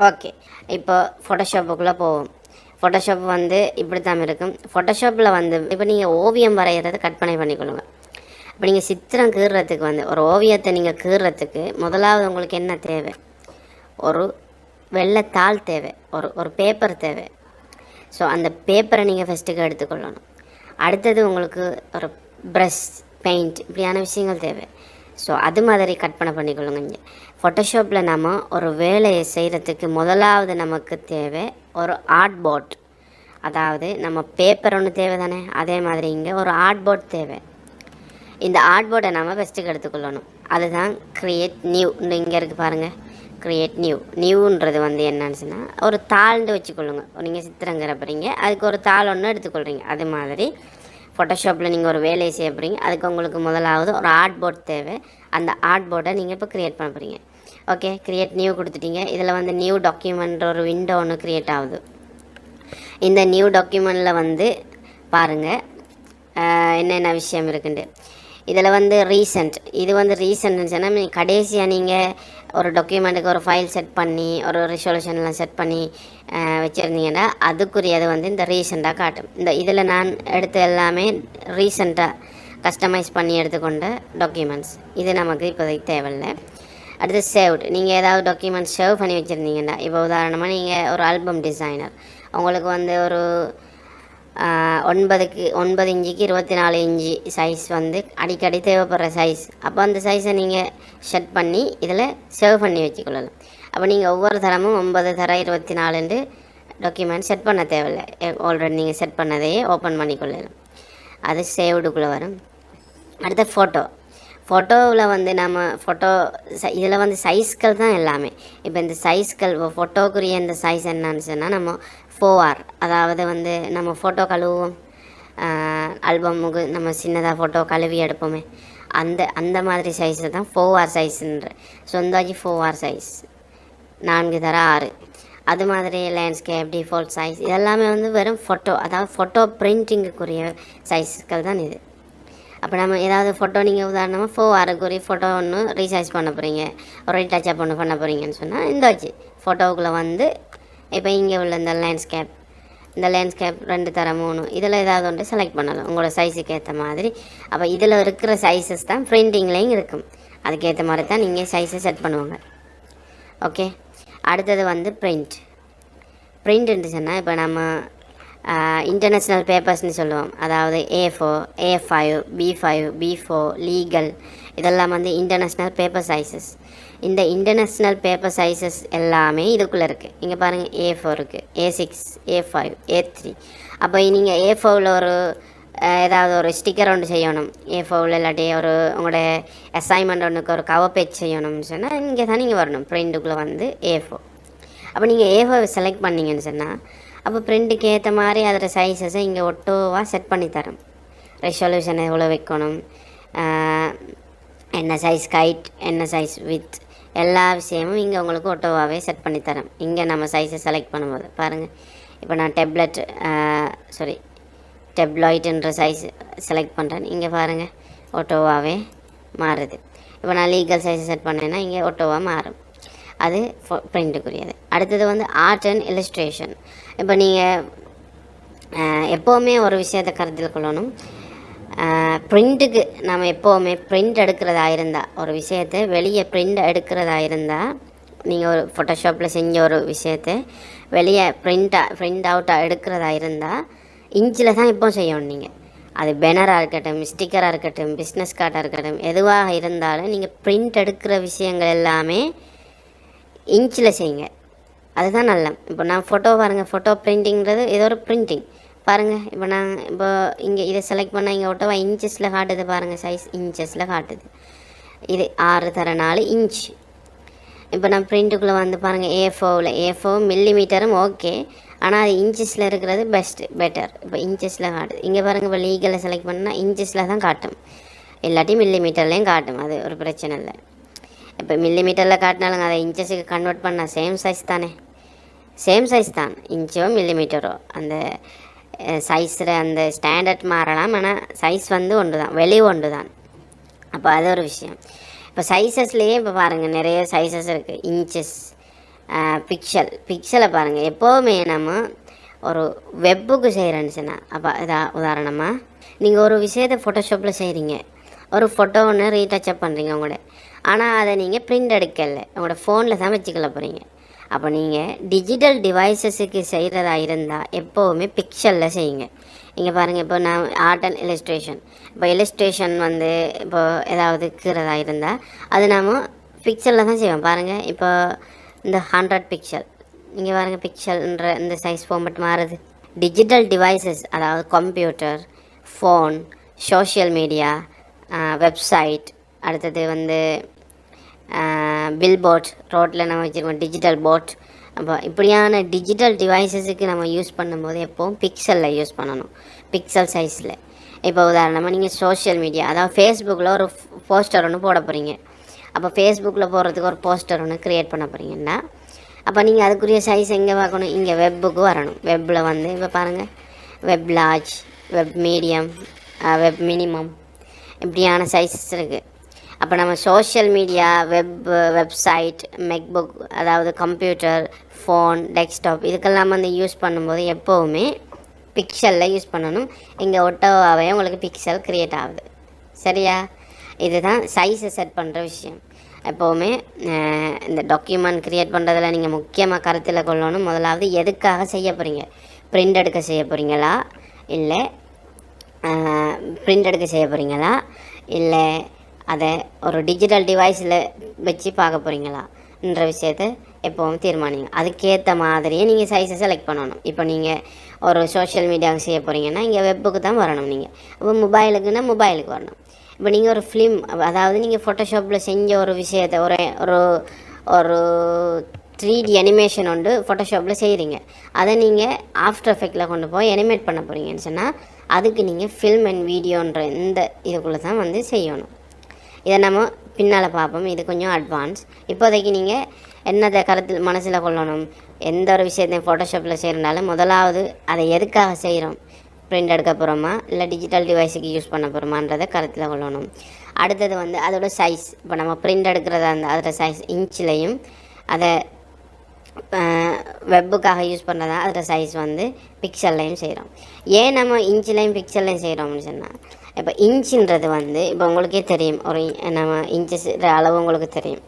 Okay, இப்போ ஃபோட்டோஷாப்புக்குள்ளே போவோம். Photoshop வந்து இப்படி தான் இருக்கும். ஃபோட்டோஷாப்பில் வந்து இப்போ நீங்கள் ஓவியம் வரைகிறத கற்பனை பண்ணிக்கொள்ளுங்க. இப்போ நீங்கள் சித்திரம் கீறுறதுக்கு வந்து ஒரு ஓவியத்தை நீங்கள் கீறுறதுக்கு முதலாவது உங்களுக்கு என்ன தேவை? ஒரு வெள்ளைத்தாள் தேவை, ஒரு பேப்பர் தேவை. ஸோ அந்த பேப்பரை நீங்கள் ஃபஸ்ட்டுக்கு எடுத்துக்கொள்ளணும். அடுத்தது உங்களுக்கு ஒரு ப்ரஷ், பெயிண்ட், இப்படியான விஷயங்கள் தேவை. ஸோ அது மாதிரி கற்பனை பண்ணிக்கொள்ளுங்க. இங்கே ஃபோட்டோஷாப்பில் நம்ம ஒரு வேலையை செய்கிறதுக்கு முதலாவது நமக்கு தேவை ஒரு ஆர்ட் போர்ட். அதாவது நம்ம பேப்பர் ஒன்று தேவை தானே, அதே மாதிரி இங்கே ஒரு ஆர்ட் போர்ட் தேவை. இந்த ஆர்ட் போர்டை நம்ம ஃபஸ்ட்டுக்கு எடுத்துக்கொள்ளணும். அதுதான் க்ரியேட் நியூ. இங்கே இருக்குது பாருங்கள், க்ரியேட் நியூன்றது வந்து என்னன்னு சொன்னால் ஒரு தாள்னு வச்சுக்கொள்ளுங்க. நீங்கள் சித்திரங்கிற போகிறீங்க, அதுக்கு ஒரு தாள் ஒன்று எடுத்துக்கொள்கிறீங்க. அது மாதிரி ஃபோட்டோஷாப்பில் நீங்கள் ஒரு வேலையை செய்ய போகிறீங்க, அதுக்கு உங்களுக்கு முதலாவது ஒரு ஆர்ட் போர்ட் தேவை. அந்த ஆர்ட் போர்டை நீங்கள் இப்போ க்ரியேட் பண்ண போகிறீங்க. ஓகே, க்ரியேட் நியூ கொடுத்துட்டீங்க. இதில் வந்து நியூ டாக்குமெண்ட் ஒரு விண்டோ ஒன்று க்ரியேட் ஆகுது. இந்த நியூ டாக்குமெண்ட்டில் வந்து பாருங்கள் என்னென்ன விஷயம் இருக்குண்டு. இதில் வந்து ரீசெண்ட், இது வந்து ரீசெண்ட்னு சொன்னால் கடைசியாக நீங்கள் ஒரு டாக்குமெண்ட்டுக்கு ஒரு ஃபைல் செட் பண்ணி ஒரு ரெசல்யூஷன்லாம் செட் பண்ணி வச்சுருந்தீங்கன்னா அதுக்குரியது வந்து இந்த ரீசெண்டாக காட்டும். இந்த இதில் நான் எடுத்த எல்லாமே ரீசெண்டாக கஸ்டமைஸ் பண்ணி எடுத்துக்கொண்ட டாக்குமெண்ட்ஸ். இது நமக்கு இப்போதைக்கு தேவையில்லை. அடுத்து சேவ்டு, நீங்கள் ஏதாவது டாக்குமெண்ட்ஸ் சேவ் பண்ணி வச்சுருந்தீங்கன்னா, இப்போ உதாரணமாக நீங்கள் ஒரு ஆல்பம் டிசைனர், உங்களுக்கு வந்து ஒரு 9 இன்ச்சுக்கு 24 இன்ச்சு சைஸ் வந்து அடிக்கடி தேவைப்படுற சைஸ். அப்போ அந்த சைஸை நீங்கள் செட் பண்ணி இதில் சேவ் பண்ணி வச்சுக்கொள்ளலாம். அப்போ நீங்கள் ஒவ்வொரு தரமும் 9 தரம் 24 டாக்குமெண்ட் செட் பண்ண தேவையில்லை. ஆல்ரெடி நீங்கள் செட் பண்ணதையே ஓப்பன் பண்ணிக்கொள்ளலாம். அது சேவ்டுக்குள்ளே வரும். அடுத்த ஃபோட்டோவில் வந்து நம்ம இதில் வந்து சைஸ்கள் தான் எல்லாமே. இப்போ இந்த சைஸ்கள் ஃபோட்டோக்குரிய இந்த சைஸ் என்னன்னு சொன்னால் நம்ம 4R, அதாவது வந்து நம்ம ஃபோட்டோ கழுவுவோம், ஆல்பமுக்கு நம்ம சின்னதாக ஃபோட்டோ கழுவி எடுப்போமே, அந்த மாதிரி சைஸை தான் 4R சைஸுன்ற. சொந்தாஜி 4R சைஸ் 4 தர 6. அது மாதிரி லேண்ட்ஸ்கேப், டிஃபால்ட் சைஸ், இதெல்லாமே வந்து வெறும் ஃபோட்டோ, அதாவது ஃபோட்டோ பிரிண்டிங்குக்குரிய சைஸ்கள் தான் இது. அப்போ நம்ம ஏதாவது ஃபோட்டோ நீங்கள் உதாரணமாக 4Rக்குரிய ஃபோட்டோ ஒன்று ரீசைஸ் பண்ண போகிறீங்க, ஒரு ரீடச்சப் ஒன்று பண்ண போகிறீங்கன்னு சொன்னால் இந்த வச்சு ஃபோட்டோவுக்குள்ளே வந்து இப்போ இங்கே உள்ள இந்த லேண்ட்ஸ்கேப் 2 தர 3 இதில் ஏதாவது ஒன்று செலக்ட் பண்ணலாம் உங்களோட சைஸுக்கு ஏற்ற மாதிரி. அப்போ இதில் இருக்கிற சைஸஸ் தான் பிரிண்டிங்லேயும் இருக்கும். அதுக்கேற்ற மாதிரி தான் நீங்கள் சைஸை செட் பண்ணுவாங்க. ஓகே, அடுத்தது வந்து பிரிண்ட்னு சொன்னால் இப்போ நம்ம இன்டர்நேஷ்னல் பேப்பர்ஸ்னு சொல்லுவோம். அதாவது A4, A5, B5, B4, legal, இதெல்லாம் வந்து இன்டர்நேஷ்னல் பேப்பர் சைஸஸ். இந்த இன்டர்நேஷ்னல் பேப்பர் சைஸஸ் எல்லாமே இதுக்குள்ளே இருக்குது. இங்கே பாருங்கள், A4 இருக்குது, A6, A5, A3. அப்போ நீங்கள் A4ல் ஒரு ஏதாவது ஒரு ஸ்டிக்கர் ஒன்று செய்யணும், A4ல் இல்லாட்டி ஒரு உங்களோட அசைன்மெண்ட் ஒன்றுக்கு ஒரு கவர் பேஜ் செய்யணும்னு சொன்னால் இங்கே தான் நீங்கள் வரணும் பிரிண்ட்டுக்குள்ளே வந்து A4. அப்போ நீங்கள் A4 செலக்ட் பண்ணிங்கன்னு சொன்னால் அப்போ பிரிண்ட்டுக்கு ஏற்ற மாதிரி அதோட சைஸஸை இங்கே ஒட்டோவாக செட் பண்ணி தரோம். ரெசல்யூஷன் எவ்வளோ வைக்கணும், என்ன சைஸ் ஹைட், என்ன சைஸ் வித், எல்லா விஷயமும் இங்கே உங்களுக்கு ஒட்டோவாகவே செட் பண்ணி தரோம். இங்கே நம்ம சைஸை செலக்ட் பண்ணும்போது பாருங்கள், இப்போ நான் டெப்லாய்ட்ன்ற சைஸ் செலக்ட் பண்ணுறேன். இங்கே பாருங்கள் ஒட்டோவாகவே மாறுது. இப்போ நான் லீகல் சைஸை செட் பண்ணேன்னா இங்கே ஒட்டோவாக மாறும். அது பிரிண்ட்டுக்குரியது. அடுத்தது வந்து ஆர்ட் அண்ட் இல்லஸ்ட்ரேஷன். இப்போ நீங்கள் எப்போவுமே ஒரு விஷயத்தை கருத்தில் கொள்ளணும். பிரிண்ட்டுக்கு நம்ம எப்போவுமே பிரிண்ட் எடுக்கிறதா இருந்தால், ஒரு விஷயத்தை வெளியே பிரிண்ட் எடுக்கிறதா இருந்தால், நீங்கள் ஒரு ஃபோட்டோஷாப்பில் செஞ்ச ஒரு விஷயத்தை வெளியே பிரிண்ட் அவுட்டாக எடுக்கிறதா இருந்தால் இன்ச்சில் தான் இப்போ செய்யணும். நீங்கள் அது பேனராக இருக்கட்டும், ஸ்டிக்கராக இருக்கட்டும், பிஸ்னஸ் கார்டாக இருக்கட்டும், எதுவாக இருந்தாலும் நீங்கள் பிரிண்ட் எடுக்கிற விஷயங்கள் எல்லாமே இன்ச்சில் செய்யுங்க. அதுதான் நல்ல. இப்போ நான் ஃபோட்டோ பாருங்கள், ஃபோட்டோ பிரிண்டிங்கிறது ஏதோ ஒரு பிரிண்டிங் பாருங்கள். இப்போ இங்கே இதை செலக்ட் பண்ணால் இங்கே ஒட்டோவா இன்ச்சஸில் காட்டுது பாருங்கள், சைஸ் இன்ச்சஸில் காட்டுது. இது 6 தர 4 இன்ச். இப்போ நான் பிரிண்ட்டுக்குள்ளே வந்து பாருங்கள், A4 மில்லிமீட்டரும் ஓகே, ஆனால் அது இன்ச்சஸில் இருக்கிறது பெட்டர். இப்போ இன்ச்சஸில் காட்டுது. இங்கே பாருங்கள், இப்போ லீகலை செலக்ட் பண்ணால் இன்ச்சஸில் தான் காட்டும், இல்லாட்டி மில்லிமீட்டர்லேயும் காட்டும். அது ஒரு பிரச்சனை இல்லை. இப்போ மில்லிமீட்டரில் காட்டினாலும் அதை இன்ச்சஸுக்கு கன்வெர்ட் பண்ணால் சேம் சைஸ் தான். இன்ச்சோ மில்லிமீட்டரோ அந்த சைஸில் அந்த ஸ்டாண்டர்ட் மாறலாம், ஆனால் சைஸ் வந்து ஒன்று தான், வெளி ஒன்று தான். அப்போ அது ஒரு விஷயம். இப்போ சைஸஸ்லேயே இப்போ பாருங்கள் நிறைய சைஸஸ் இருக்குது. இன்ச்சஸ், பிக்சலை பாருங்கள். எப்போவுமே நம்ம ஒரு வெப்புக்கு செய்கிறேன்னு சொன்னால், அப்போ உதாரணமாக நீங்கள் ஒரு விஷயத்தை ஃபோட்டோஷாப்பில் செய்கிறீங்க, ஒரு ஃபோட்டோ ஒன்று ரீடச்சப் பண்ணுறீங்க உங்களோட, ஆனால் அதை நீங்கள் பிரிண்ட் எடுக்கலை, உங்களோட ஃபோனில் தான் வச்சுக்கல போகிறீங்க. அப்போ நீங்கள் டிஜிட்டல் டிவைசஸுக்கு செய்கிறதா இருந்தால் எப்போவுமே பிக்சலில் செய்யுங்க. இங்கே பாருங்கள், இப்போ நான் ஆர்ட் அண்ட் இல்லஸ்ட்ரேஷன், இப்போ இல்லஸ்ட்ரேஷன் வந்து இப்போ ஏதாவது இருக்கிறதா இருந்தால் அது நாம் பிக்சலில் தான் செய்வோம். பாருங்கள், இப்போ இந்த 100 பிக்சல், இங்கே பாருங்கள் பிக்சல்ன்ற இந்த சைஸ் ஃபார்மட் மாறுது. டிஜிட்டல் டிவைசஸ் அதாவது computer, phone, social media, website, அடுத்தது வந்து பில்போர்ட், ரோட்டில் நம்ம வச்சுருக்கோம் டிஜிட்டல் போர்ட். அப்போ இப்படியான டிஜிட்டல் டிவைசஸுக்கு நம்ம யூஸ் பண்ணும்போது எப்போவும் பிக்சலில் யூஸ் பண்ணணும், பிக்சல் சைஸில். இப்போ உதாரணமாக நீங்கள் சோஷியல் மீடியா அதாவது ஃபேஸ்புக்கில் ஒரு போஸ்டர் ஒன்று போட போகிறீங்க. அப்போ ஃபேஸ்புக்கில் போடுறதுக்கு ஒரு போஸ்டர் ஒன்று க்ரியேட் பண்ண போகிறீங்கன்னா அப்போ நீங்கள் அதுக்குரிய சைஸ் எங்கே பார்க்கணும், இங்கே வெப்புக்கு வரணும். வெப்பில் வந்து இப்போ பாருங்கள், web large, web medium, web minimum, இப்படியான சைஸஸ் இருக்குது. அப்போ நம்ம சோஷியல் மீடியா, வெப்சைட், மேக்புக் அதாவது கம்ப்யூட்டர், ஃபோன், டெஸ்க்டாப் இதுக்கெல்லாம் வந்து யூஸ் பண்ணும்போது எப்போவுமே பிக்சலில் யூஸ் பண்ணணும். இங்கே ஒட்டோவாகவே உங்களுக்கு பிக்சல் க்ரியேட் ஆகுது. சரியா? இதுதான் சைஸை செட் பண்ணுற விஷயம். எப்போவுமே இந்த டாக்குமெண்ட் க்ரியேட் பண்ணுறதில் நீங்கள் முக்கியமாக கருத்தில் கொள்ளணும். முதலாவது எதுக்காக செய்ய போகிறீங்க, பிரிண்ட் எடுக்க செய்ய போகிறீங்களா, இல்லை பிரிண்ட் எடுக்க செய்ய போகிறீங்களா, இல்லை அதை ஒரு டிஜிட்டல் டிவைஸில் வச்சு பார்க்க போகிறீங்களான்ற விஷயத்தை எப்போவும் தீர்மானிங்க. அதுக்கேற்ற மாதிரியே நீங்கள் சைஸை செலக்ட் பண்ணணும். இப்போ நீங்கள் ஒரு சோஷியல் மீடியாவுக்கு செய்ய போகிறீங்கன்னா இங்கே வெப்புக்கு தான் வரணும். நீங்கள் இப்போ மொபைலுக்குன்னா மொபைலுக்கு வரணும். இப்போ நீங்கள் ஒரு ஃபிலிம் அதாவது நீங்கள் ஃபோட்டோஷாப்பில் செஞ்ச ஒரு விஷயத்தை ஒரு ஒரு 3D அனிமேஷன் ஒன்று ஃபோட்டோஷாப்பில் செய்கிறீங்க, அதை நீங்கள் ஆஃப்டர் எஃபெக்டில் கொண்டு போய் அனிமேட் பண்ண போகிறீங்கன்னு சொன்னால் அதுக்கு நீங்கள் ஃபில்ம் அண்ட் வீடியோன்ற இந்த இதுக்குள்ளே தான் வந்து செய்யணும். இதை நம்ம பின்னால் பார்ப்போம், இது கொஞ்சம் அட்வான்ஸ். இப்போதைக்கு நீங்கள் என்னதை கருத்தில் மனசில் கொள்ளணும், எந்த ஒரு விஷயத்தையும் ஃபோட்டோஷாப்பில் செய்கிறனாலும் முதலாவது அதை எதுக்காக செய்கிறோம், பிரிண்ட் எடுக்க போகிறோமா இல்லை டிஜிட்டல் டிவைஸுக்கு யூஸ் பண்ண போகிறோமான்றதை கருத்தில் கொள்ளணும். அடுத்தது வந்து அதோட சைஸ், இப்போ நம்ம பிரிண்ட் எடுக்கிறதா இருந்தால் அதோட சைஸ் இன்ச்சிலையும், அதை வெப்புக்காக யூஸ் பண்ணுறதா அதோட சைஸ் வந்து பிக்சல்லையும் செய்கிறோம். ஏன் நம்ம இன்ச்சிலையும் பிக்சல்லையும் செய்கிறோம்னு சொன்னால், இப்போ இன்ச்சுன்றது வந்து இப்போ உங்களுக்கே தெரியும், ஒரு நம்ம இன்ச்சஸ் அளவு உங்களுக்கு தெரியும்.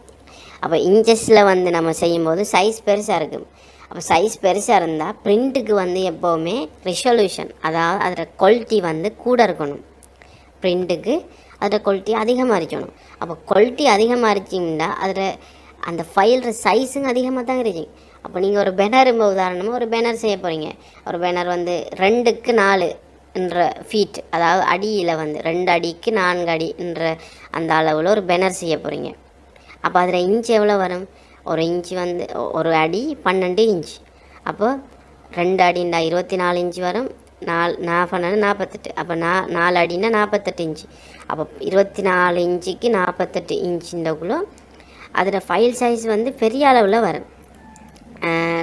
அப்போ இன்ச்சஸில் வந்து நம்ம செய்யும்போது சைஸ் பெருசாக இருக்குது. அப்போ சைஸ் பெருசாக இருந்தால் பிரிண்ட்டுக்கு வந்து எப்போவுமே ரிசல்யூஷன் அதாவது அதோட குவாலிட்டி வந்து கூட இருக்கணும். பிரிண்ட்டுக்கு அதோட குவாலிட்டி அதிகமாக இருக்கணும். அப்போ குவாலிட்டி அதிகமாக இருந்துச்சிங்கன்னா அதில் அந்த ஃபைலோட சைஸுங்க அதிகமாக தான் இருந்துச்சு. அப்போ நீங்கள் ஒரு பேனர் உதாரணமாக ஒரு பேனர் செய்ய போகிறீங்க, ஒரு பேனர் வந்து 2க்கு 4 என்ற ஃபீட் அதாவது அடியில் வந்து 2 அடிக்கு 4 அடி என்ற அந்த அளவில் ஒரு பேனர் செய்ய போகிறீங்க. அப்போ அதில் இன்ச் எவ்வளோ வரும், ஒரு இன்ச்சு வந்து ஒரு அடி 12 இன்ச். அப்போது 2 அடின்னா 24 இன்ச் வரும், 4 48. அப்போ 4 அடின்னா 48 இன்ச்சு. அப்போ 24 இன்ச்சுக்கு 48 இன்ச்சுன்றக்குள்ளே அதில் ஃபைல் சைஸ் வந்து பெரிய அளவில் வரும்.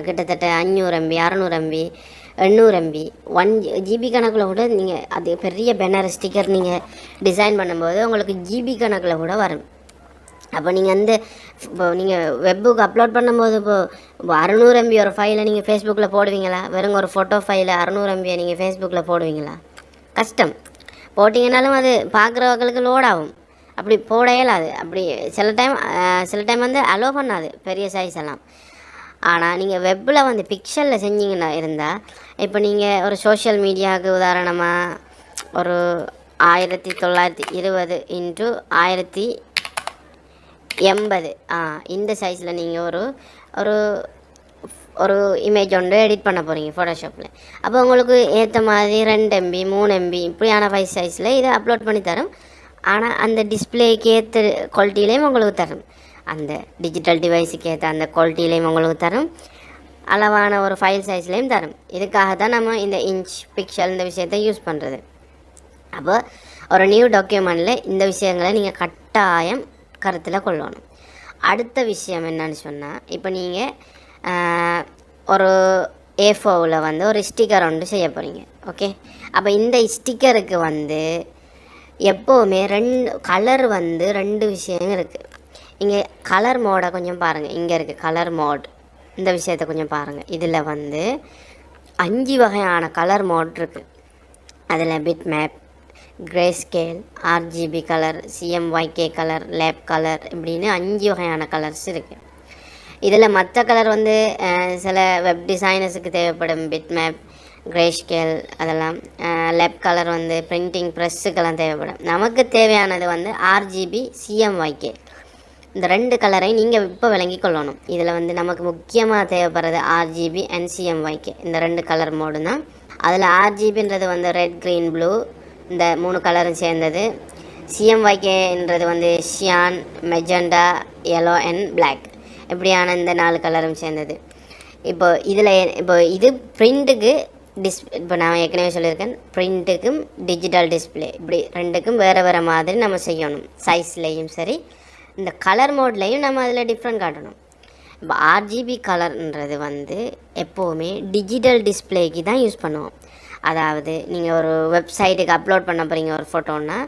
கிட்டத்தட்ட 500 MB, 600 MB, 800 MB, 1 GB கணக்கில் கூட நீங்கள் அது பெரிய பேனர் ஸ்டிக்கர் நீங்கள் டிசைன் பண்ணும்போது உங்களுக்கு GB கணக்கில் கூட வரும். அப்போ நீங்கள் வந்து இப்போ நீங்கள் வெப்புக்கு அப்லோட் பண்ணும்போது இப்போ 600 MB ஒரு ஃபைலை நீங்கள் ஃபேஸ்புக்கில் போடுவீங்களா? வெறும் ஒரு ஃபோட்டோ ஃபைலை 600 MB நீங்கள் ஃபேஸ்புக்கில் போடுவீங்களா? கஷ்டம். போட்டிங்கனாலும் அது பார்க்குறவங்களுக்கு லோட் ஆகும், அப்படி போட இயலாது. அப்படி சில டைம் வந்து அலோவ் பண்ணாது பெரிய சைஸ் எல்லாம். ஆனால் நீங்கள் வெப்பில் வந்து பிக்சலில் செஞ்சிங்கன்னா இருந்தால், இப்போ நீங்கள் ஒரு சோஷியல் மீடியாவுக்கு உதாரணமாக ஒரு 1920 இன்ட்டு 1080 இந்த சைஸில் நீங்கள் ஒரு ஒரு இமேஜ் ஒன்று எடிட் பண்ண போகிறீங்க ஃபோட்டோஷாப்பில். அப்போ உங்களுக்கு ஏற்ற மாதிரி 2 MB 3 MB இப்படியான ஃபைல் சைஸில் இதை அப்லோட் பண்ணி தரும். ஆனால் அந்த டிஸ்பிளேக்கு ஏற்ற குவாலிட்டியிலையும் உங்களுக்கு தரும், அந்த டிஜிட்டல் டிவைஸுக்கு ஏற்ற அந்த குவாலிட்டியிலையும் உங்களுக்கு தரும், அளவான ஒரு ஃபைல் சைஸ்லேயும் தரும். இதுக்காக தான் நம்ம இந்த இன்ச் பிக்சல் இந்த விஷயத்தை யூஸ் பண்ணுறது. அப்போ ஒரு நியூ டாக்குமெண்ட்டில் இந்த விஷயங்களை நீங்கள் கட்டாயம் கருத்தில் கொள்ளணும். அடுத்த விஷயம் என்னன்னு சொன்னால், இப்போ நீங்கள் ஒரு A4வில் வந்து ஒரு ஸ்டிக்கர் ஒன்று செய்ய போகிறீங்க. ஓகே, அப்போ இந்த ஸ்டிக்கருக்கு வந்து எப்போவுமே கலர் வந்து 2 விஷயம் இருக்குது. இங்கே கலர் மோடை கொஞ்சம் பாருங்கள், இங்கே இருக்குது கலர் மோட், இந்த விஷயத்தை கொஞ்சம் பாருங்கள். இதில் வந்து 5 வகையான கலர் மோட் இருக்குது. அதில் bit map, grey scale, RGB colour, CMYK colour, lab colour இப்படின்னு 5 வகையான கலர்ஸ் இருக்குது. இதில் மற்ற கலர் வந்து சில வெப் டிசைனர்ஸுக்கு தேவைப்படும் பிட் மேப், கிரே ஸ்கேல் அதெல்லாம். லேப் கலர் வந்து பிரிண்டிங் ப்ரெஸ்ஸுக்கெல்லாம் தேவைப்படும். நமக்கு தேவையானது வந்து ஆர்ஜிபி, சிஎம்ஒய்கே. இந்த 2 கலரை நீங்கள் இப்போ விளங்கி கொள்ளணும். இதில் வந்து நமக்கு முக்கியமாக தேவைப்படுறது ஆர்ஜிபி அண்ட் சிஎம்ஒய்கே. இந்த 2 கலர் மோடு தான். அதில் ஆர்ஜிபின்றது வந்து ரெட், க்ரீன், ப்ளூ இந்த 3 கலரும் சேர்ந்தது. சிஎம்ஒய்கேன்றது வந்து cyan, magenta, yellow and black இப்படியான இந்த 4 கலரும் சேர்ந்தது. இப்போ இது பிரிண்ட்டுக்கு இப்போ நான் ஏற்கனவே சொல்லியிருக்கேன், பிரிண்ட்டுக்கும் டிஜிட்டல் டிஸ்பிளே இப்படி 2க்கும் வேறு வேறு மாதிரி நம்ம செய்யணும். சைஸ்லேயும் சரி, இந்த கலர் மோட்லேயும் நம்ம அதில் டிஃப்ரெண்ட் காட்டணும். இப்போ ஆர்ஜிபி கலர்ன்றது வந்து எப்போவுமே டிஜிட்டல் டிஸ்பிளேக்கு தான் யூஸ் பண்ணுவோம். அதாவது நீங்கள் ஒரு வெப்சைட்டுக்கு அப்லோட் பண்ண போகிறீங்க ஒரு ஃபோட்டோன்னா,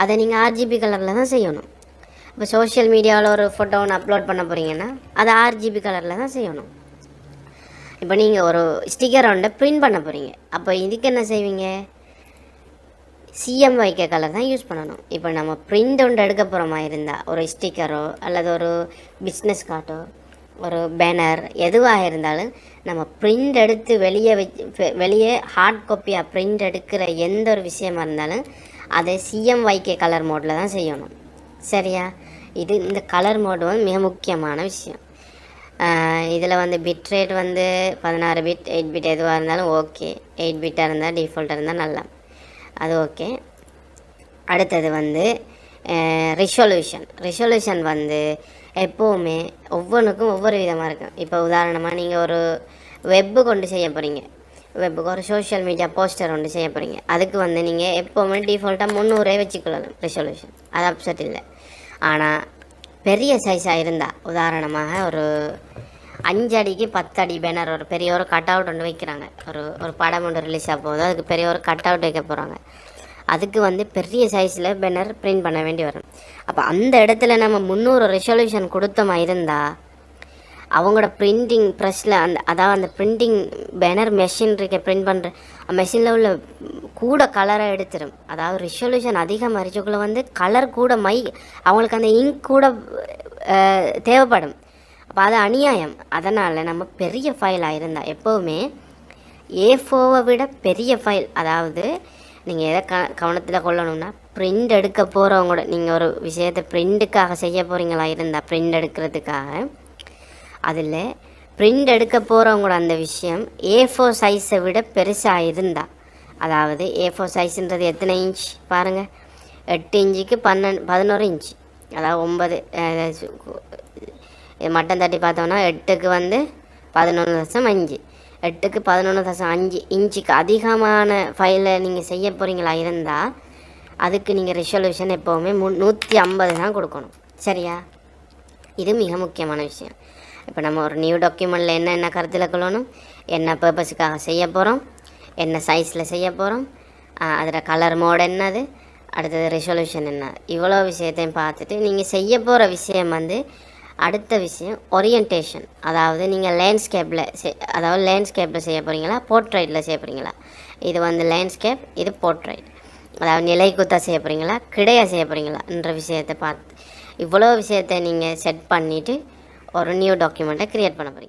அதை நீங்கள் ஆர்ஜிபி கலரில் தான் செய்யணும். இப்போ சோஷியல் மீடியாவில் ஒரு ஃபோட்டோ ஒன்று அப்லோட் பண்ண போகிறீங்கன்னா அதை ஆர்ஜிபி கலரில் தான் செய்யணும். இப்போ நீங்கள் ஒரு ஸ்டிக்கர் ஒன்றை பிரிண்ட் பண்ண போகிறீங்க, அப்போ இதுக்கு என்ன செய்வீங்க? சிஎம்ஒய்கே கலர் தான் யூஸ் பண்ணணும். இப்போ நம்ம பிரிண்ட் ஒன்று எடுக்க போகிற மாதிரி இருந்தால், ஒரு ஸ்டிக்கரோ அல்லது ஒரு பிஸ்னஸ் கார்டோ ஒரு பேனர் எதுவாக இருந்தாலும் நம்ம பிரிண்ட் எடுத்து வெளியே ஹார்ட் காப்பியாக பிரிண்ட் எடுக்கிற எந்த ஒரு விஷயமா இருந்தாலும் அதை சிஎம்ஒய்கே கலர் மோடில் தான் செய்யணும். சரியா? இந்த கலர் மோடு வந்து மிக முக்கியமான விஷயம். இதில் வந்து பிட் ரேட் வந்து 16 பிட், 8 பிட் எதுவாக இருந்தாலும் ஓகே. 8 பிட்டாக இருந்தால் டிஃபால்ட்டாக இருந்தால் நல்லா, அது ஓகே. அடுத்தது வந்து ரிசொல்யூஷன் வந்து எப்போவுமே ஒவ்வொன்றுக்கும் ஒவ்வொரு விதமாக இருக்கும். இப்போ உதாரணமாக நீங்கள் ஒரு வெப்பு கொண்டு செய்ய போகிறீங்க, வெப்புக்கு ஒரு சோஷியல் மீடியா போஸ்டர் ஒன்று செய்ய போகிறீங்க, அதுக்கு வந்து நீங்கள் எப்போவுமே டிஃபால்ட்டாக 300 வச்சுக்கொள்ளணும் ரிசொல்யூஷன், அது அப்செட் இல்லை. ஆனால் பெரிய சைஸாக இருந்தால், உதாரணமாக ஒரு 5 அடிக்கு 10 அடி பேனர், ஒரு பெரிய ஒரு கட் அவுட் ஒன்று வைக்கிறாங்க, ஒரு படம் ஒன்று ரிலீஸ் ஆக போகுது, அதுக்கு பெரிய ஒரு கட் அவுட் வைக்க போகிறாங்க, அதுக்கு வந்து பெரிய சைஸில் பேனர் பிரிண்ட் பண்ண வேண்டி வரும். அப்போ அந்த இடத்துல நம்ம 300 ரெசல்யூஷன் கொடுத்தோமா இருந்தால் அவங்களோட பிரிண்டிங் ப்ரெஸ்ஸில் அந்த பிரிண்டிங் பேனர் மெஷின் இருக்க பிரிண்ட் பண்ணுற மெஷினில் உள்ள கூட கலரை எடுத்துடும். அதாவது ரிசல்யூஷன் அதிகமாக மறிச்சக்குள்ளே வந்து கலர் கூட அவங்களுக்கு அந்த இங்க் கூட தேவைப்படும். அப்போ அது அநியாயம். அதனால் நம்ம பெரிய ஃபைலாக இருந்தால் எப்போவுமே A4 விட பெரிய ஃபைல், அதாவது நீங்கள் எதை கவனத்தில் கொள்ளணும்னா பிரிண்ட் எடுக்க போகிறவங்களோட, நீங்கள் ஒரு விஷயத்தை பிரிண்ட்டுக்காக செய்ய போகிறீங்களா இருந்தால் பிரிண்ட் எடுக்கிறதுக்காக, அதில் பிரிண்ட் எடுக்க போகிறவங்களோட அந்த விஷயம் A4 சைஸை விட பெருசாக இருந்தால், அதாவது A4 சைஸுன்றது எத்தனை இன்ச் பாருங்கள், 8 இன்ச்சுக்கு 11 இன்ச், அதாவது 9 மட்டம் தட்டி பார்த்தோம்னா 8க்கு வந்து 11.5, 8க்கு 11.5 இன்ச்சுக்கு அதிகமான ஃபைலை நீங்கள் செய்ய போகிறீங்களா இருந்தால் அதுக்கு நீங்கள் ரெசல்யூஷன் எப்போவுமே 150 தான் கொடுக்கணும். சரியா? இது மிக முக்கியமான விஷயம். இப்போ நம்ம ஒரு நியூ டாக்குமெண்ட்டில் என்ன கருத்தில் கொள்ளணும், என்ன பர்பஸுக்காக செய்ய போகிறோம், என்ன சைஸில் செய்ய போகிறோம், அதில் கலர் மோட் என்னது, அடுத்தது ரெசல்யூஷன் என்ன, இவ்வளோ விஷயத்தையும் பார்த்துட்டு நீங்கள் செய்ய போகிற விஷயம் வந்து அடுத்த விஷயம் ஓரியன்டேஷன். அதாவது நீங்கள் லேண்ட்ஸ்கேப்பில் செய்ய போகிறீங்களா, போர்ட்ரைட்டில் செய்ய போகிறீங்களா, இது வந்து லேண்ட்ஸ்கேப், இது போர்ட்ரைட், அதாவது நிலை குத்தா செய்ய போகிறீங்களா, கிடையாக செய்ய போகிறீங்களான்ற விஷயத்தை பார்த்து இவ்வளோ விஷயத்தை நீங்கள் செட் பண்ணிவிட்டு ஒரு நியூ டாக்குமெண்ட்டை க்ரியேட் பண்ண போகிறீங்க.